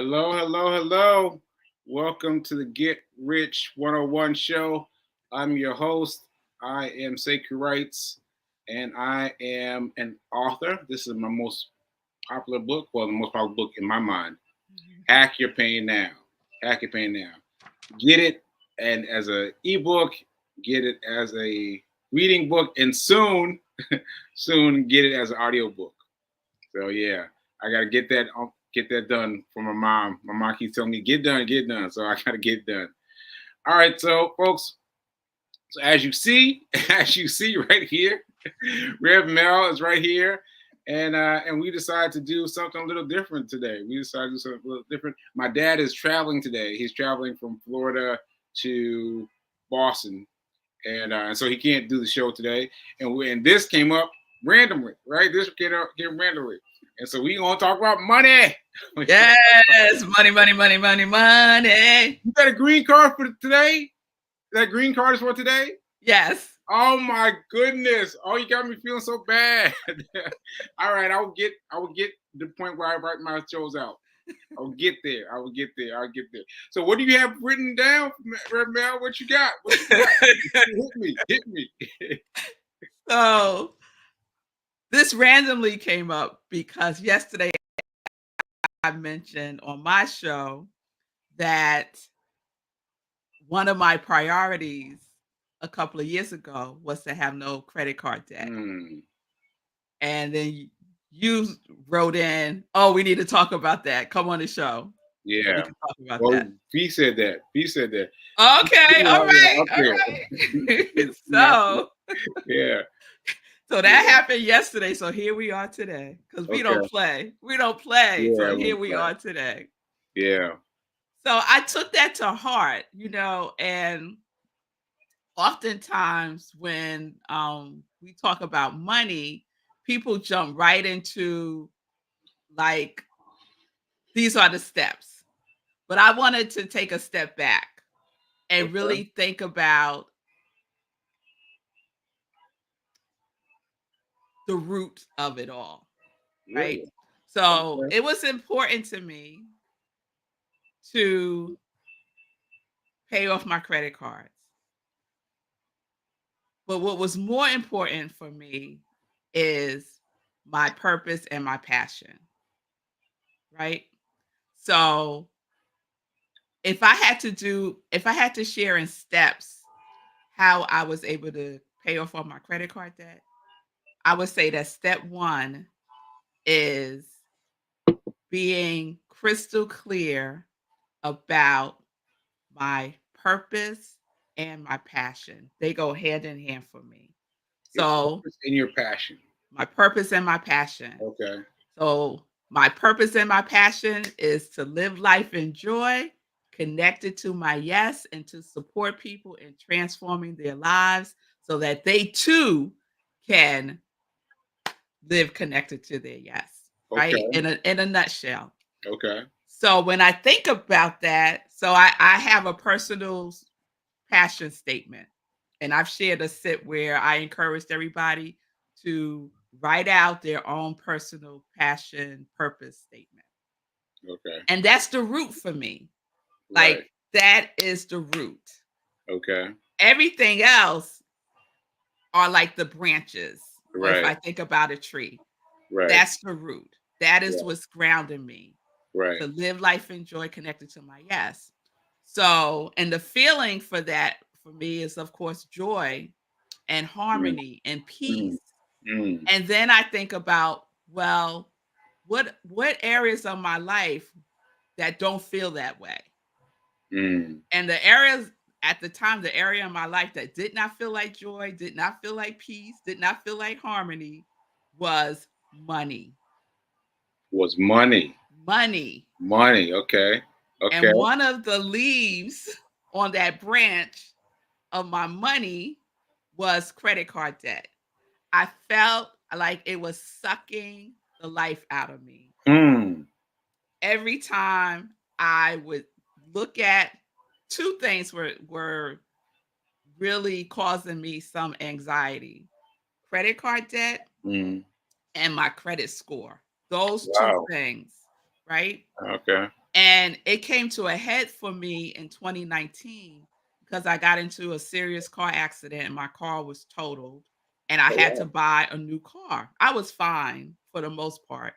Hello, hello, hello. Welcome to the Get Rich 101 show. I'm your host. I am Sekou Wrights, and I am an author. This is my most popular book, well, the most popular book in my mind. Hack Your Pain Now. Hack Your Pain Now. Get it and as an ebook, get it as a reading book, and soon get it as an audio book. So yeah, I gotta get that done for my mom. My mom keeps telling me get done. So I gotta get done. All right, so folks. So as you see, as you see right here, Rev Mel is right here, and we decided to do something a little different today. We decided to do something a little different. My dad is traveling today. He's traveling from Florida to Boston, and so he can't do the show today. And this came up randomly, right? This came randomly, and so we gonna talk about money. Yes, money, money, money, money, money. You got a green card for today? That green card is for today? Yes. Oh my goodness! Oh, you got me feeling so bad. All right, I will get the point where I write my shows out. I'll get there. I'll get there. So, what do you have written down, Red Mel? What you got? Hit me. So this randomly came up because yesterday I mentioned on my show that one of my priorities a couple of years ago was to have no credit card debt. And then you wrote in, "Oh, we need to talk about that. Come on the show." Yeah. We can talk about that. B said that. Okay. All right. So yeah. So that happened yesterday. So here we are today because we don't play. We don't play. Yeah, so here we are today. Yeah. So I took that to heart, and oftentimes when we talk about money, people jump right into like, these are the steps. But I wanted to take a step back and really think about the root of it all. Right. Really? So it was important to me to pay off my credit cards. But what was more important for me is my purpose and my passion. Right. So if I had to share in steps how I was able to pay off all my credit card debt, I would say that step one is being crystal clear about my purpose and my passion. They go hand in hand for me. So, in your passion. My purpose and my passion. Okay. So, my purpose and my passion is to live life in joy, connected to my yes, and to support people in transforming their lives so that they too can live connected to their yes. Right? In a nutshell. Okay. So when I think about that, I have a personal passion statement. And I've shared a sit where I encouraged everybody to write out their own personal passion purpose statement. Okay. And that's the root for me. Right. Like that is the root. Okay. Everything else are like the branches. Right. If I think about a tree. Right. That's the root. That is what's grounding me. Right. To live life in joy connected to my yes. So, and the feeling for that for me is, of course, joy and harmony and peace. And then I think about, well, what areas of my life that don't feel that way? And the areas at the time, the area in my life that did not feel like joy, did not feel like peace, did not feel like harmony was money. Was money. Money. Okay. And one of the leaves on that branch of my money was credit card debt. I felt like it was sucking the life out of me. Every time I would look at, two things were really causing me some anxiety: credit card debt and my credit score. Those two things, right? Okay. And it came to a head for me in 2019 because I got into a serious car accident and my car was totaled and I Oh, had to wow. buy a new car. I was fine for the most part.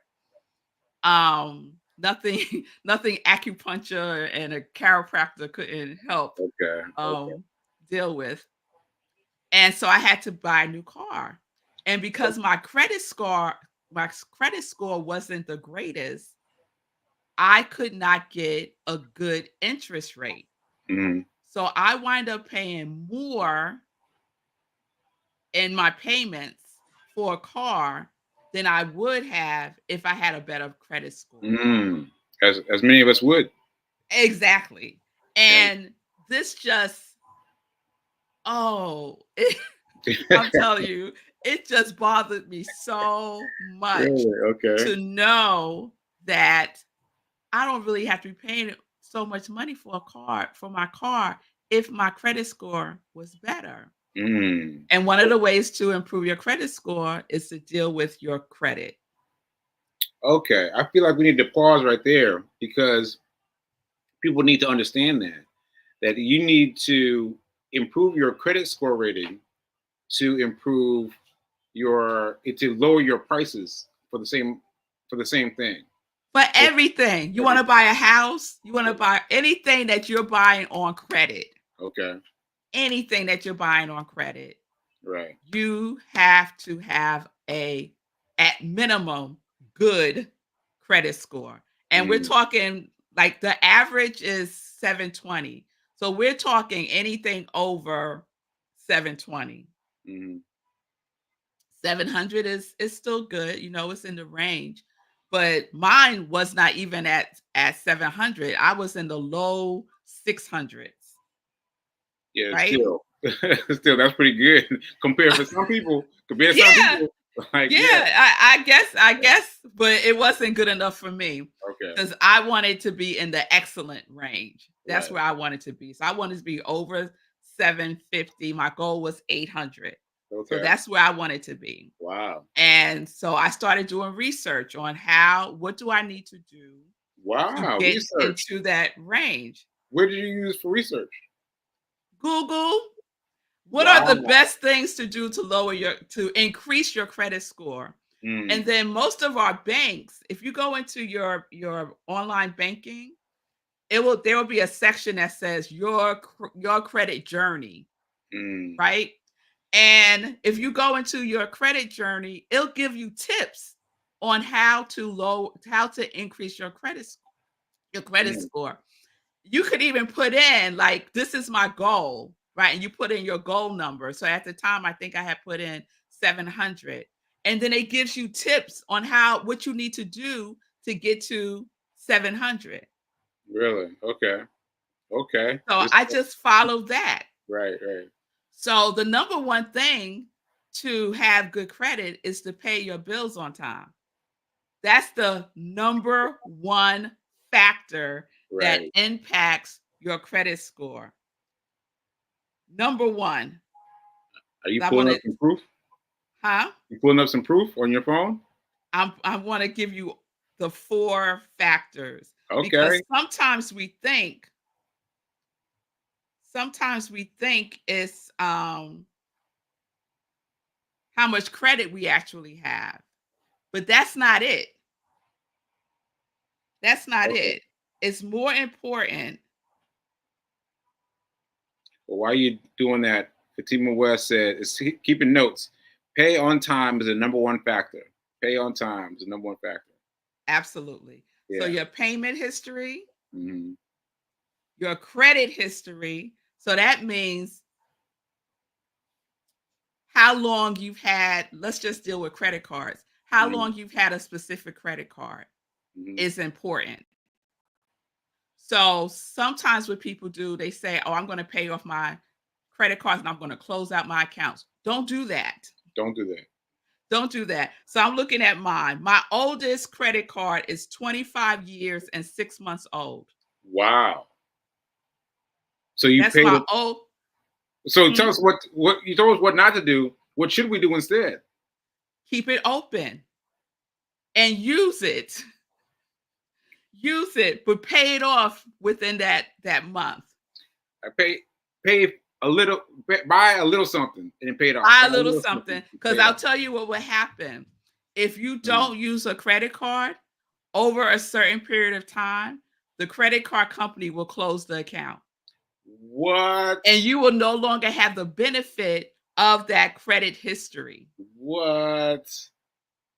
Nothing nothing acupuncture and a chiropractor couldn't help Okay. Okay. um deal with. And so I had to buy a new car. And because my credit score wasn't the greatest, I could not get a good interest rate. Mhm. So I wind up paying more in my payments for a car than I would have if I had a better credit score. Mm. As many of us would. Exactly. Yeah. And this just oh, I'm telling you, it just bothered me so much Really? Okay. to know that I don't really have to be paying so much money for my car if my credit score was better. Mm. And one of the ways to improve your credit score is to deal with your credit. Okay. I feel like we need to pause right there because people need to understand that you need to improve your credit score rating to improve your to lower your prices for the same thing. But everything, you want to buy a house, you want to buy anything that you're buying on credit, Okay. anything that you're buying on credit, Right. you have to have a, at minimum, good credit score. And we're Mm. talking like the average is 720. So we're talking anything over 720. Mm. 700 is still good, it's in the range. But mine was not even at 700. I was in the low 600s, Yeah. right? Still, still, that's pretty good compared for some people. Compared to some Yeah. people, like Yeah, yeah. I guess, but it wasn't good enough for me Okay. because I wanted to be in the excellent range. That's Right. where I wanted to be. So I wanted to be over 750. My goal was 800. So Okay. that's where I wanted to be. Wow. And so I started doing research on what do I need to do to Wow. get Research. into that range? Where did you use for research? Google, what are the Wow. best things to do to increase your credit score? And Mm. then most of our banks, if you go into your online banking, there will be a section that says your credit journey, Mm. right? And if you go into your credit journey, it'll give you tips on how to increase your credit Mm. score. You could even put in like, this is my goal, right? And you put in your goal number. So at the time, I think I had put in 700. And then it gives you tips on what you need to do to get to 700. Really? Okay. Okay. So Just I just followed that. right. Right. So the number one thing to have good credit is to pay your bills on time. That's the number one factor that Right. impacts your credit score. Number one. Are you I pulling want up to, some proof? huh? You pulling up some proof on your phone? I want to give you the four factors because Okay. sometimes we think it's how much credit we actually have, but that's not it. That's not Okay. it. It's more important. Well, while you doing that, Fatima West said, "Is keeping notes. Pay on time is the number one factor. Pay on time is the number one factor." Absolutely. So Yeah. your payment history, Hmm. your credit history. So that means how long you've had, let's just deal with credit cards. How Hmm. long you've had a specific credit card Hmm. is important. So sometimes what people do, they say, "Oh, I'm going to pay off my credit cards and I'm going to close out my accounts." Don't do that. Don't do that. Don't do that. So I'm looking at mine. My oldest credit card is 25 years and 6 months old. Wow. So you That's paid my it. old. So tell Hmm? us what you told us what not to do. What should we do instead? Keep it open and use it. use it, but pay it off within that month. I pay a little, buy a little something and then pay it off. Buy Buy a a little little something, something, pay because it I'll off. tell you what will happen. If you Mm. don't use a credit card over a certain period of time, the credit card company will close the account. What? And you will no longer have the benefit of that credit history. What?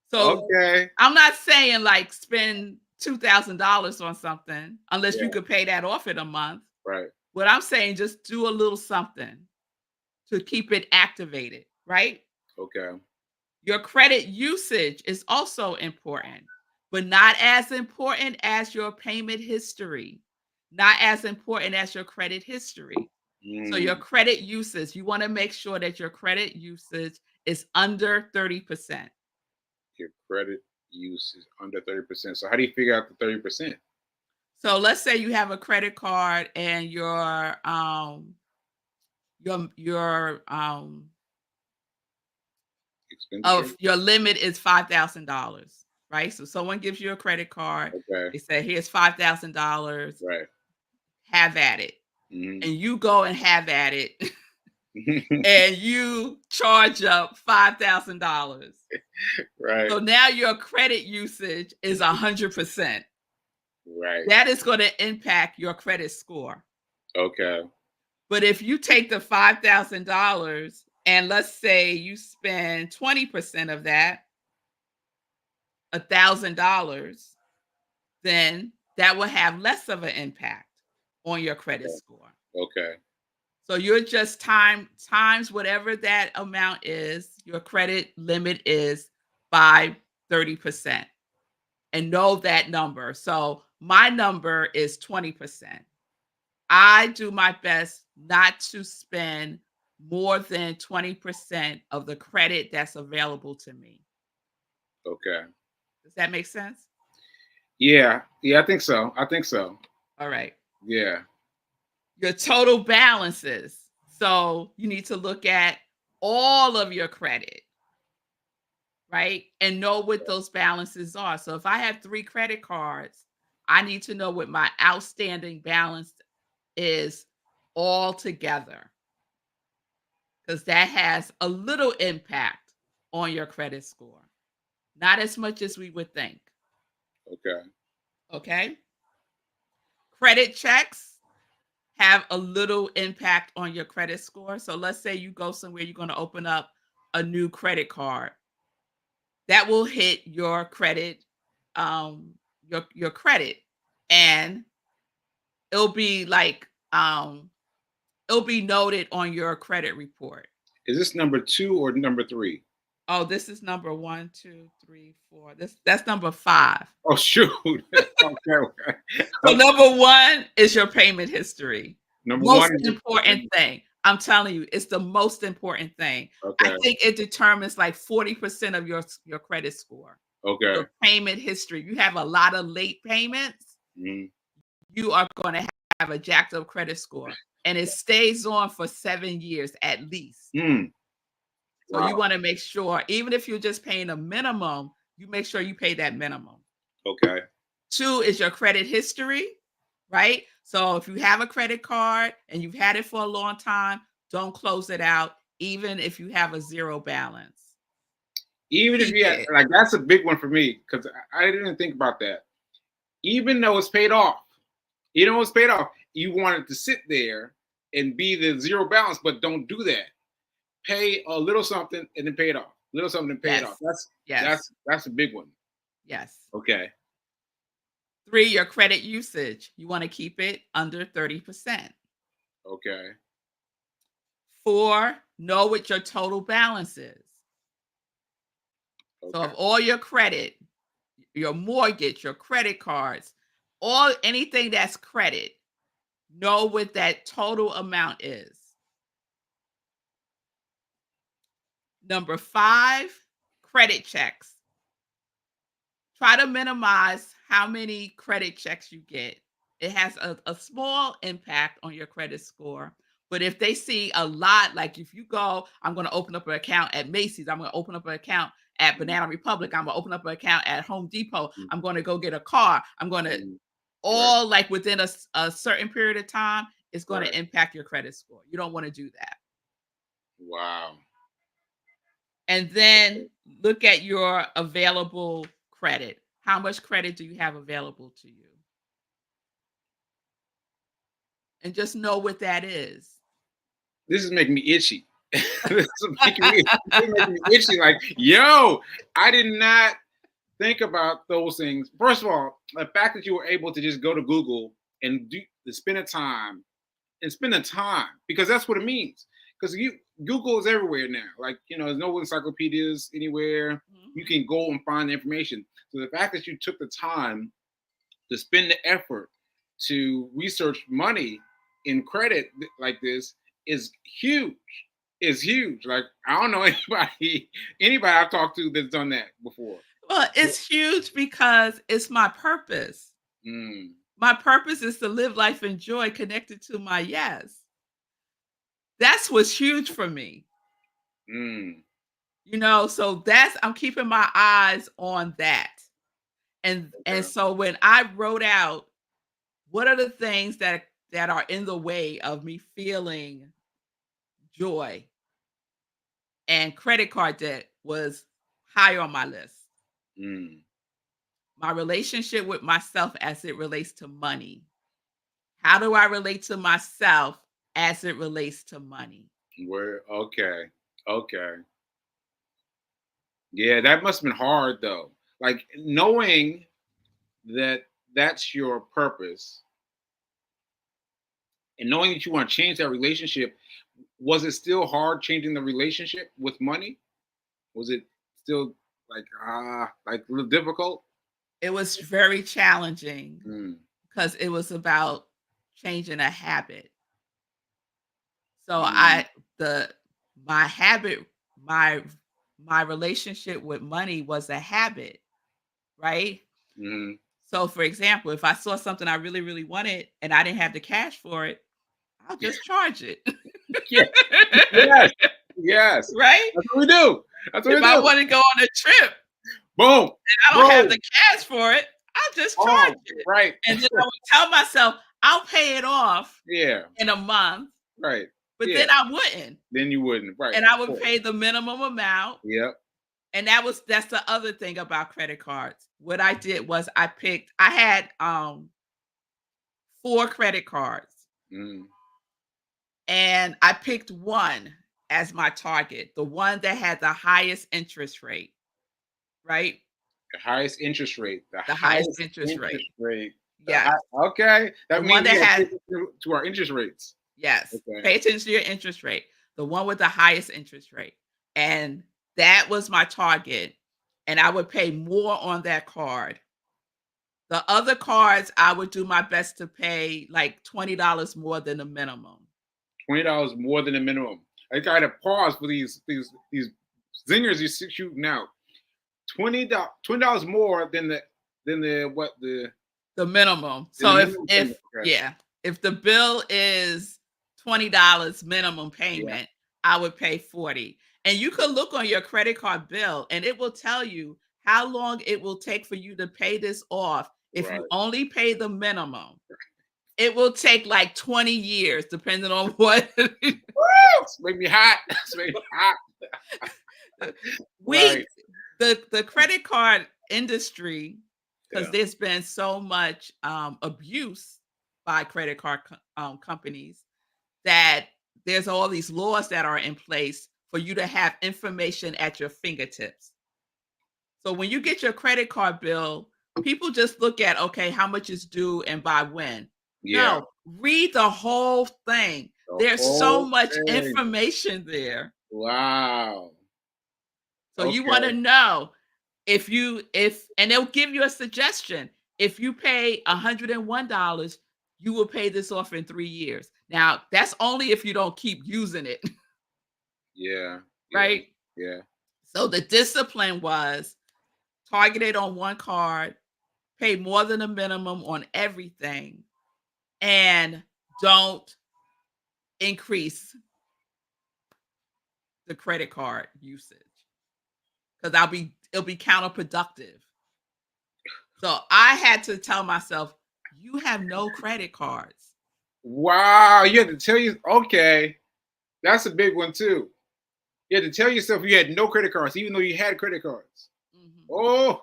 So Okay. I'm not saying like spend $2,000 on something unless you Yeah. could pay that off in a month. Right. What I'm saying, just do a little something to keep it activated, right? Okay. Your credit usage is also important, but not as important as your payment history, not as important as your credit history. So, your Mm. credit usage, you want to make sure that your credit usage is under 30%. Your credit use is under 30%. So how do you figure out the 30%? So, let's say you have a credit card and your Expenditure? of your limit is $5,000, right? So someone gives you a credit card, Okay. they say, "Here's $5,000, Right. have at it." Hmm. And you go and have at it, and you charge up $5,000. Right. So now your credit usage is 100%. Right. That is gonna impact your credit score. Okay. But if you take the $5,000 and let's say you spend 20% of that, $1,000, then that will have less of an impact on your credit Okay. score. Okay. So you're just times whatever that amount is, your credit limit is by 30%, and know that number. So my number is 20%. I do my best not to spend more than 20% of the credit that's available to me. Okay. Does that make sense? Yeah. Yeah, I think so. I think so. All right. Yeah. Your total balances. So you need to look at all of your credit, right? And know what those balances are. So if I have 3 credit cards, I need to know what my outstanding balance is all together, because that has a little impact on your credit score. Not as much as we would think. Okay. Okay. Credit checks have a little impact on your credit score. So let's say you go somewhere, you're going to open up a new credit card. That will hit your credit, your credit, and it'll be like it'll be noted on your credit report. Is this number 2 or number 3? Oh, this is number one, two, three, four. That's number 5. Oh, shoot. Okay. Okay. So Okay. number 1 is your payment history. Number Most one is important thing. I'm telling you, it's the most important thing. I okay. think it determines like 40% of your credit score. Okay. Your payment history. You have a lot of late payments, Mhm. you are gonna have a jacked up credit score, and it stays on for 7 years at least. Mm. So you Wow. wanna make sure, even if you're just paying a minimum, you make sure you pay that minimum. Okay. 2 is your credit history, right? So if you have a credit card and you've had it for a long time, don't close it out, even if you have a 0 balance. Even if Keep you had, it. like, that's a big one for me because I didn't think about that. Even though it's paid off, it's paid off. You want it to sit there and be the zero balance, but don't do that. Pay a little something and then pay it off. Little something and pay it off. Yes. Yes. That's a big one. Yes. Okay. 3, your credit usage. You wanna keep it under 30%. Okay. 4, know what your total balance is. So Okay. of all your credit, your mortgage, your credit cards, all anything that's credit, know what that total amount is. Number 5, credit checks. Try to minimize how many credit checks you get. It has a small impact on your credit score. But if they see a lot, like if you go, I'm going to open up an account at Macy's, I'm going to open up an account at Mhm. Banana Republic, I'm going to open up an account at Home Depot, Mhm. I'm going to go get a car, I'm going to, Mhm. Right. all like within a certain period of time, it's going Right. to impact your credit score. You don't want to do that. Wow. And then look at your available credit. How much credit do you have available to you? And just know what that is. This is making me itchy. This is making me itchy. Like, yo, I did not think about those things. First of all, the fact that you were able to just go to Google and spend the time, because that's what it means. Because you Google is everywhere now. Like, there's no encyclopedias anywhere. You Mhm. can go and find the information. So the fact that you took the time to spend the effort to research money in credit like this is huge. Is huge. Like, I don't know anybody I've talked to that's done that before. Well, it's huge because it's my purpose. Mm, My purpose is to live life in joy connected to my yes. That's what's huge for me. mm, So that's I'm keeping my eyes on that. And okay. so when I wrote out what are the things that are in the way of me feeling joy, and credit card debt was high on my list. Mm, My relationship with myself as it relates to money. How do I relate to myself as it relates to money? where okay. Okay. Yeah, that must have been hard though. Like, knowing that that's your purpose and knowing that you want to change that relationship, was it still hard changing the relationship with money? Was it still like a little difficult? It was very challenging Mm, because it was about changing a habit. So mm, the my habit, my my relationship with money was a habit, right? mm. So for example, if I saw something I really, really wanted and I didn't have the cash for it, I'll just charge it. Yeah, yes, yes. Right? That's what we do. That's what If we I do. want to go on a trip Boom, and I don't have the boom, cash for it, I'll just charge boom. it. Right. And then I would tell myself, I'll pay it off Yeah. in a month, Right. but Yeah. then I wouldn't. Then you wouldn't. Right. And Of I would course. pay the minimum amount. Yep. And that's the other thing about credit cards. What I did was I had 4 credit cards, Mm. and I picked one as my target, the one that had the highest interest rate, right? The highest interest rate. The The highest highest interest interest rate. rate. Yes. Okay. The That one means that we got to had pay attention to our interest rates. Yes, Okay. pay attention to your interest rate. The one with the highest interest rate. And that was my target, and I would pay more on that card. The other cards, I would do my best to pay like $20 more than the minimum. $20 more than the minimum. I got to pause for these zingers you're shooting out. $20 more than the what The minimum. than the So if minimum payment. if Okay. yeah, if the bill is $20 minimum Yeah. payment, I would pay 40. And you could look on your credit card bill and it will tell you how long it will take for you to pay this off if you Right. only pay the minimum. It will take like 20 years depending on what Woo! It's making me hot. It's making me hot. we Right. the credit card industry, because Yeah. there's been so much abuse by credit card companies, that there's all these laws that are in place for you to have information at your fingertips. So when you get your credit card bill, people just look at, okay, how much is due and by when. Yeah. No, read the whole thing. The There's so whole much thing. information there. Wow. So you want to Okay. know if and they'll give you a suggestion. If you pay $101, you will pay this off in 3 years. Now, that's only if you don't keep using it, Yeah. Yeah. right? Yeah. So the discipline was targeted on one card, pay more than a minimum on everything, and don't increase the credit card usage because it'll be counterproductive. So I had to tell myself, you have no credit cards. Wow, you had to tell you. Okay, that's a big one too. You had to tell yourself you had no credit cards, even though you had credit cards. Mhm. Oh,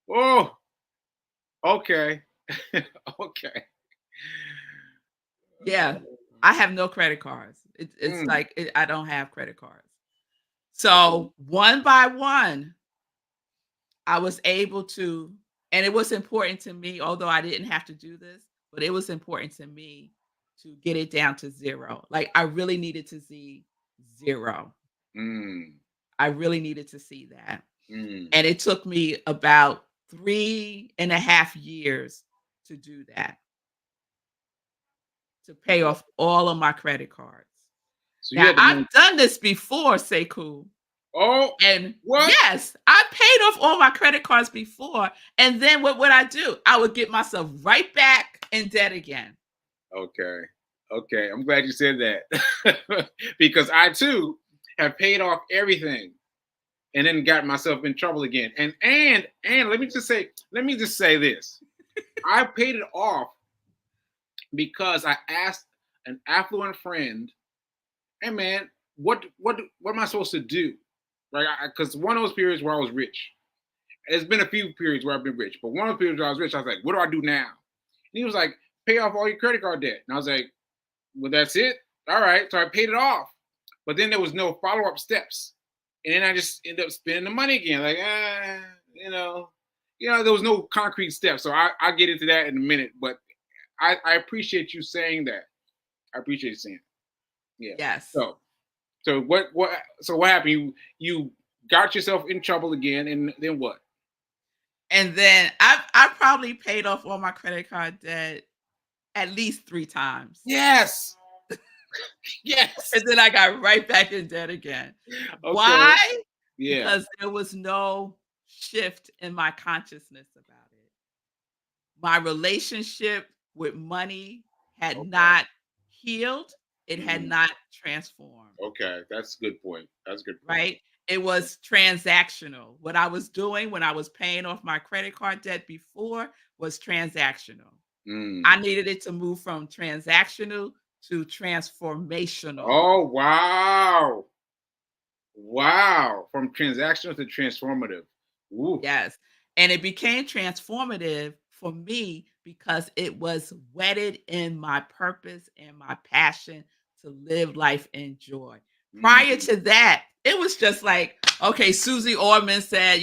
oh, okay, okay. Yeah, I have no credit cards. It's Mm, like I don't have credit cards. okay. So one by one, I was able to, and it was important to me, although I didn't have to do this, but it was important to me to get it down to zero. Like I really needed to see zero. Mm, I really needed to see that. mm. And it took me about 3.5 years to do that, to pay off all of my credit cards. So you Now, had to I've make. done this before, Sekou, Oh, and what? yes, I paid off all my credit cards before, and then what would I do? I would get myself right back in debt again. Okay, okay. I'm glad you said that because I too have paid off everything and then got myself in trouble again. And let me just say this. I paid it off because I asked an affluent friend, "Hey man, what am I supposed to do?" Right? Because one of those periods where I was rich. There's been a few periods where I've been rich, but one of the periods where I was rich, I was like, "What do I do now?" And he was like, "Pay off all your credit card debt." And I was like, "Well, that's it. All right." So I paid it off, but then there was no follow up steps, and then I just ended up spending the money again. Like, there was no concrete steps. So I'll get into that in a minute, but I appreciate you saying that. I appreciate you saying it. Yeah. Yes. So what happened? You got yourself in trouble again, and then what? And then I probably paid off all my credit card debt at least 3 times. Yes. And Yes. then I got right back in debt again. Okay. Why? Yeah. Because there was no shift in my consciousness about it. My relationship with money had Okay. not healed, it had Mm, not transformed, okay. That's a good point. That's a good point. right? It was transactional. What I was doing when I was paying off my credit card debt before was transactional. I Mm. needed it to move from transactional to transformational. Oh wow. Wow. From transactional to transformative. Ooh. Yes, and it became transformative for me because it was wedded in my purpose and my passion to live life in joy. Prior Mm. to that, it was just like, okay, Susie Orman said,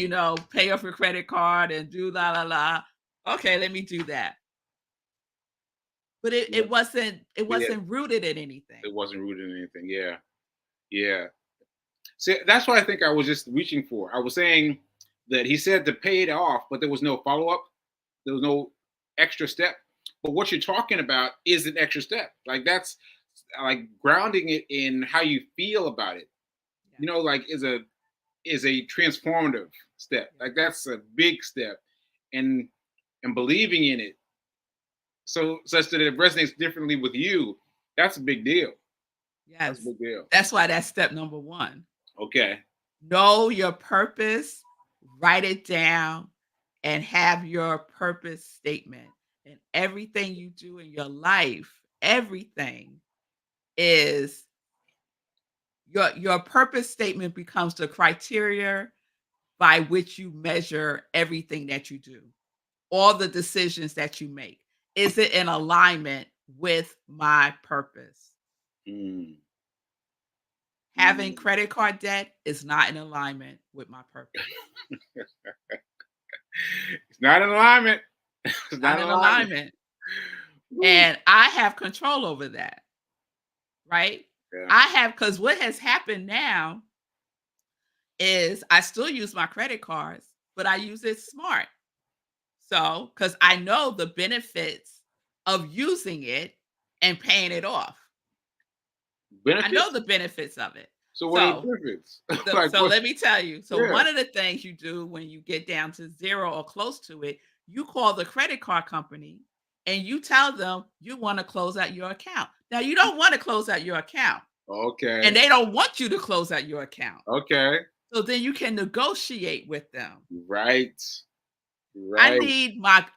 pay off your credit card and do la la la. Okay, let me do that. But it, Yeah. it wasn't it Yeah. wasn't rooted in anything. It wasn't rooted in anything. Yeah. Yeah. See, that's what I think I was just reaching for. I was saying that he said to pay it off, but there was no follow up. There was no extra step. But what you're talking about is an extra step. Like that's like grounding it in how you feel about it. Yeah, Like is a transformative step. yeah. Like that's a big step, and believing in it so such that it resonates differently with you. That's a big deal. That's a Yes. big deal. That's why that's step number 1. Okay. Know your purpose, write it down, and have your purpose statement. And everything you do in your life, everything is your purpose statement becomes the criteria by which you measure everything that you do, all the decisions that you make. Is it in alignment with my purpose? Mm, Having mm. credit card debt is not in alignment with my purpose. It's not in alignment. It's not Not in in alignment. alignment. Woo. And I have control over that, right? Yeah. I have, because what has happened now is I still use my credit cards, but I use it smart. So, because I know the benefits of using it and paying it off. I know Benefits. the benefits of it. So what are the So, benefits? so, Like so what? let me tell you. So, Yeah. one of the things you do when you get down to zero or close to it, you call the credit card company and you tell them you want to close out your account. Now, you don't want to close out your account, and Okay. they don't want you to close out your account. Okay. So then you can negotiate with them. Right. Right.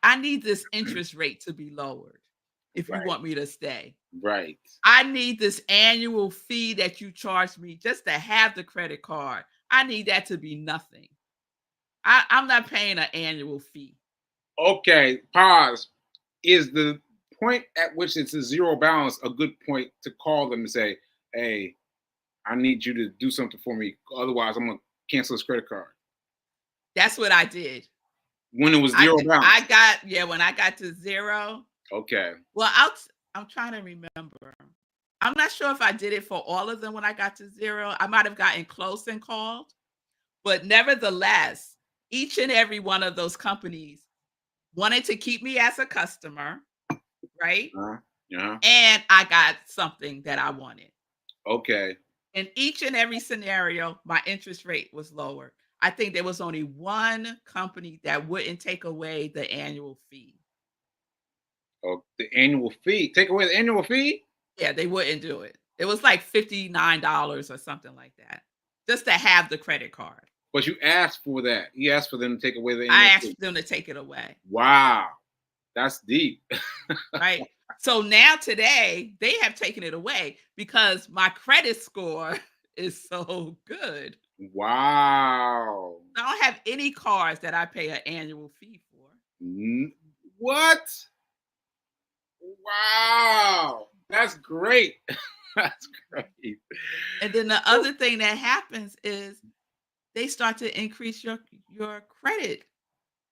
I need this interest rate to be lowered if you Right. want me to stay. Right. I need this annual fee that you charge me just to have the credit card. I need that to be nothing. I'm not paying an annual fee. Okay. Pause. Is the point at which it's a zero balance a good point to call them and say, "Hey, I need you to do something for me. Otherwise, I'm gonna cancel this credit card." That's what I did. When it was zero I balance. got yeah, when I got to 0, Okay. well, I'm trying to remember. I'm not sure if I did it for all of them when I got to 0. I might have gotten close and called, but nevertheless, each and every one of those companies wanted to keep me as a customer, right? Uh-huh. Yeah. And I got something that I wanted. Okay. In each and every scenario, my interest rate was lower. I think there was only one company that wouldn't take away the annual fee. Oh, the annual fee. Take away the annual fee, Yeah, they wouldn't do it. It was like $59 or something like that, just to have the credit card. but you asked for that. You asked for them to take away the I annual fee. asked them to take it away, Wow, that's deep. right? So now today, they have taken it away because my credit score is so good. Wow. I don't have any cards that I pay an annual fee for. N- What? Wow. That's great. That's great. And then the other thing that happens is they start to increase your credit.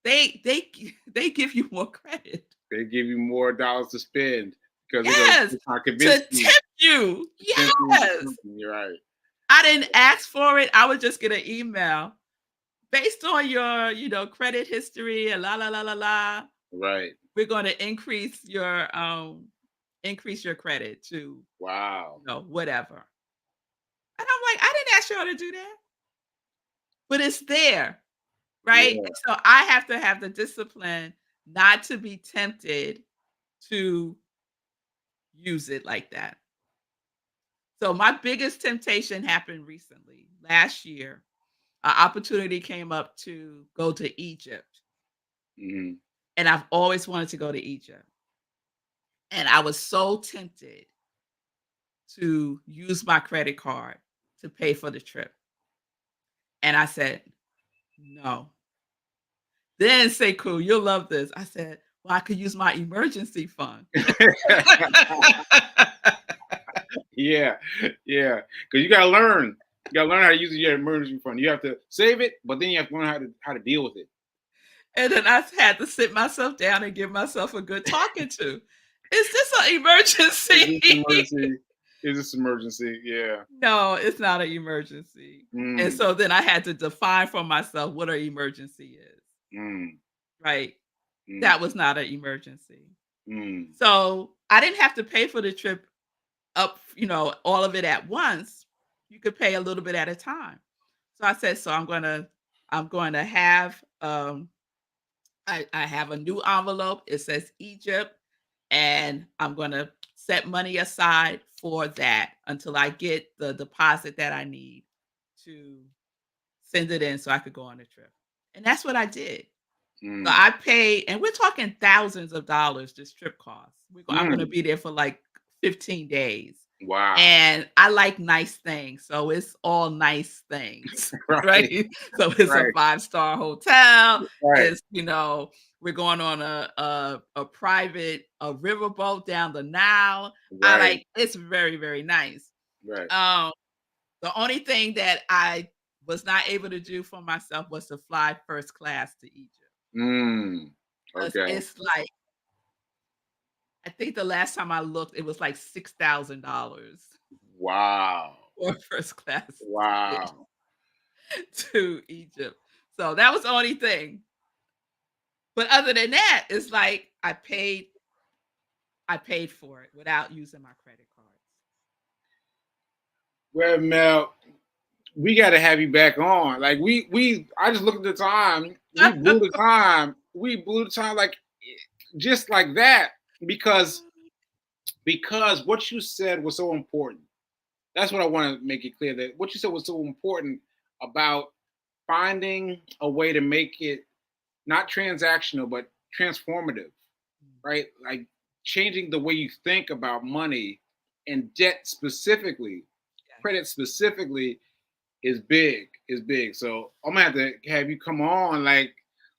They give you more credit. They give you more dollars to spend because Yes, they're trying to convince to you. tip you. Convince you into Yes. something. You're right. I didn't ask for it. I would just get an email based on your, credit history and la la la la la. Right. We're going to increase your credit to, Wow. whatever. And I'm like, I didn't ask y'all to do that, but it's there, right? Yeah. And so I have to have the discipline not to be tempted to use it like that. So my biggest temptation happened recently. Last year, an opportunity came up to go to Egypt, Mhm. and I've always wanted to go to Egypt. And I was so tempted to use my credit card to pay for the trip. And I said, no. Then say, cool, you'll love this. I said, well, I could use my emergency fund. Yeah, yeah. Because you gotta learn. You gotta learn how to use your emergency fund. You have to save it, but then you have to learn how to deal with it. And then I had to sit myself down and give myself a good talking to. Is this an Is this emergency? emergency? Is this emergency? Yeah. No, it's not an emergency. And Mm, so then I had to define for myself what an emergency is, mm, right? mm, That was not an emergency. mm, So I didn't have to pay for the trip up, all of it at once. You could pay a little bit at a time. So I said, so I'm going to have I have a new envelope. It says Egypt, and I'm going to set money aside for that until I get the deposit that I need to send it in so I could go on the trip. And that's what I did. So mm, I paid, and we're talking thousands of dollars this trip costs. I'm going to mm. be there for like 15 days. Wow. And I like nice things. So it's all nice things, right? Right. So it's a Right. five-star hotel. Right. It's, we're going on a private riverboat down the Nile. I Right. like it's very, very nice. Right. Um, the only thing that I was not able to do for myself was to fly first class to Egypt. Mm. 'Cause Okay. it's like I think the last time I looked, it was like $6,000 Wow. for first class ticket Wow. to Egypt. So that was the only thing. But other than that, it's like I paid for it without using my credit cards. Well, Mel, we got to have you back on. Like I just looked at the time. We blew the time. We blew the time like just like that because what you said was so important. That's what I want to make it clear that what you said was so important about finding a way to make it not transactional, but transformative, right? Like changing the way you think about money and debt specifically, credit specifically is big, is big. So I'm gonna have you come on All like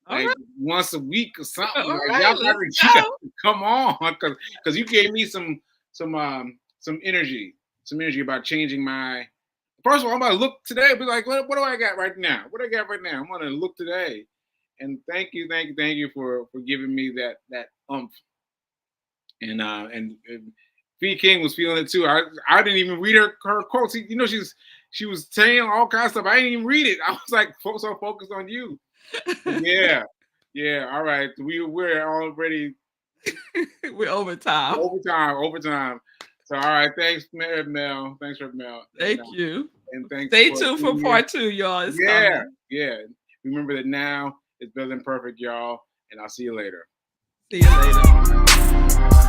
right. once a week or something. All Like right. y'all Let's you got go. to come on because you gave me some energy, about changing my. First of all, I'm gonna look today. Be like, what do I got right now? What do I got right now? I'm gonna look today, and thank you for giving me that umph. And V King was feeling it too. I didn't even read her quotes. You know, she was saying all kinds of stuff. I didn't even read it. I was like so focused on you. But yeah. All right, we're already We're overtime. overtime. So all right, thanks, Mel. Thanks for Mel. Thank you. And thanks Stay for tuned for part 2, y'all. It's yeah, coming. yeah. Remember that now is better than perfect, y'all. And I'll see you later. See you later.